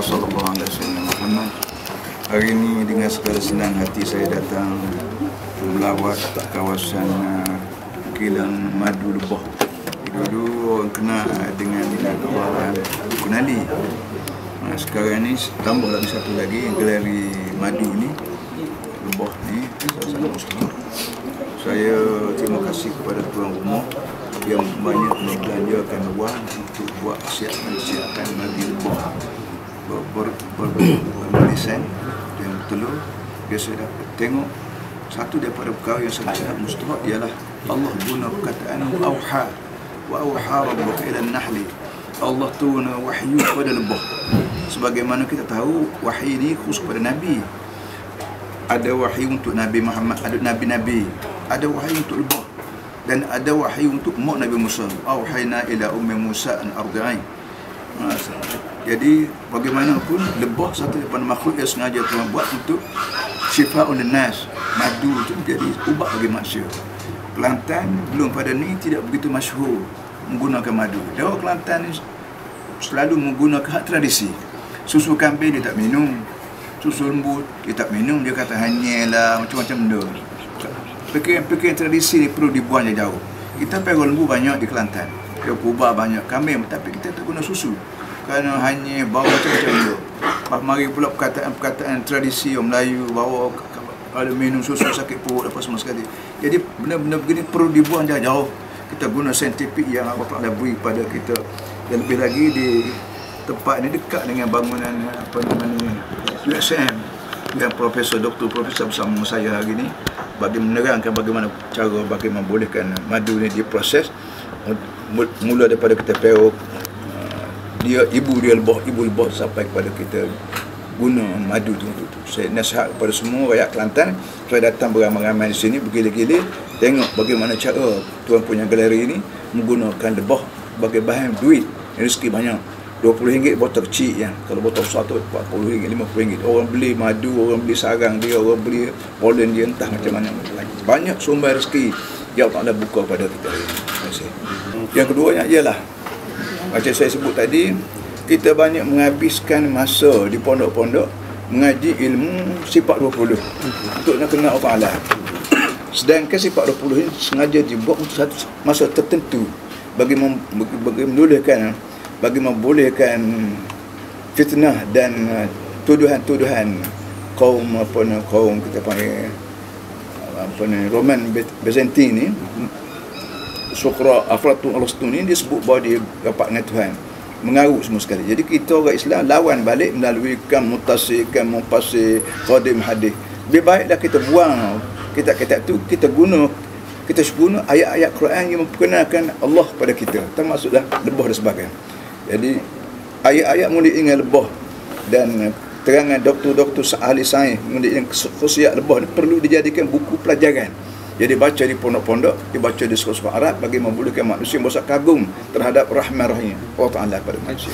Wassalamualaikum warahmatullahi wabarakatuh. Hari ini dengan segala senang hati saya datang melawat kawasan kilang madu Lebah. Dulu orang kenal dengan kawasan Kunali. Sekarang ni tambah lagi satu lagi galeri madu ni, Lebah ni, kawasan Muslim. Saya terima kasih kepada tuan rumah yang banyak membelanjakan wang untuk buat siapan bagi Lebah bermelisan dan telur. Biasa dapat tengok satu daripada perkara yang sangat mustahak ialah Allah guna perkataan auha wa auha rabbuka ila an-nahli. Allah turun wahyu kepada Lebah. Sebagaimana kita tahu wahyu ini khusus kepada Nabi. Ada wahyu untuk Nabi Muhammad, ada nabi-nabi, ada wahyu untuk Lebah, dan ada wahyu untuk mak Nabi Musa. Auhayna ila ummi Musa an ardi'i. Jadi bagaimanapun Lebah satu daripada makhluk yang sengaja Tuhan buat untuk syifa'un linnas, madu untuk menjadi ubat bagi manusia. Kelantan belum pada ni tidak begitu masyhur menggunakan madu. Dia orang Kelantan ni selalu menggunakan hak tradisi. Susu kambing dia tak minum, susu lembu dia tak minum, dia kata hanyalah macam-macam benda. Fikiran tradisi ni perlu dibuang jauh. Kita pergi lembu banyak di Kelantan, dia kubah banyak, kambing, tapi kita tak guna susu kerana hanya bawa macam-macam benda. Mari pula perkataan tradisi orang Melayu bawa kalau minum susu sakit perut apa semua sekali. Jadi benda-benda begini perlu dibuang jauh-jauh. Kita guna saintifik yang Allah Taala beri pada kita, dan lebih lagi di tempat ini dekat dengan bangunan USM yang Profesor bersama saya hari ini bagi menerangkan bagaimana cara membolehkan madu ini diproses mula daripada kita perok ibu Lebah sampai kepada kita guna madu tu. Saya nasihat kepada semua rakyat Kelantan supaya datang beramai-ramai di sini bergila-gila tengok bagaimana cara tuan punya galeri ini menggunakan Lebah sebagai bahan duit, rezeki banyak. RM20 botol kecil ya. Kalau botol besar tu RM40, RM50. Orang beli madu, orang beli sarang dia, orang beli polen dia, entah macam mana. Banyak sumber rezeki yang Allah buka pada kita hari ini. Terima kasih. Yang keduanya ialah macam saya sebut tadi, kita banyak menghabiskan masa di pondok-pondok mengaji ilmu sifat 20 untuk nak kenal Allah Taala. Sedangkan sifat 20 ini sengaja dibuat untuk satu masa tertentu bagi membolehkan fitnah dan tuduhan-tuduhan kaum kita panggil Roman Byzantine ni, Sokra Aflatun Alastuni, dia sebut bahawa dia dapat dengan Tuhan, mengarut semua sekali. Jadi kita orang Islam lawan balik melalui kam mutasir, kam mumpasir, qadim hadis. Lebih baiklah kita buang kitab-kitab tu, kita guna ayat-ayat Quran yang memperkenalkan Allah pada kita, termasuklah Lebah dan sebagainya. Jadi ayat-ayat murid dengan Lebah dan terangan doktor-doktor ahli sains mengenai khususiyat Lebah perlu dijadikan buku pelajaran. Jadi baca di pondok-pondok, dibaca di sekolah-sekolah Arab bagi membolehkan manusia merasa kagum terhadap rahman rahim Allah Taala pada manusia.